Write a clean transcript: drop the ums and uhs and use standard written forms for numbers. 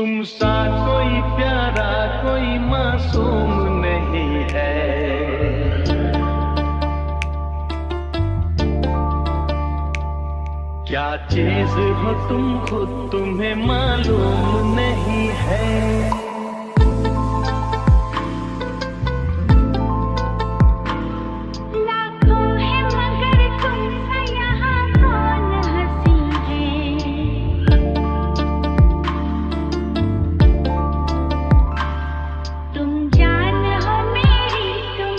तुम सा कोई प्यारा कोई मासूम नहीं है। क्या चीज हो तुम खुद तुम्हें मालूम नहीं है।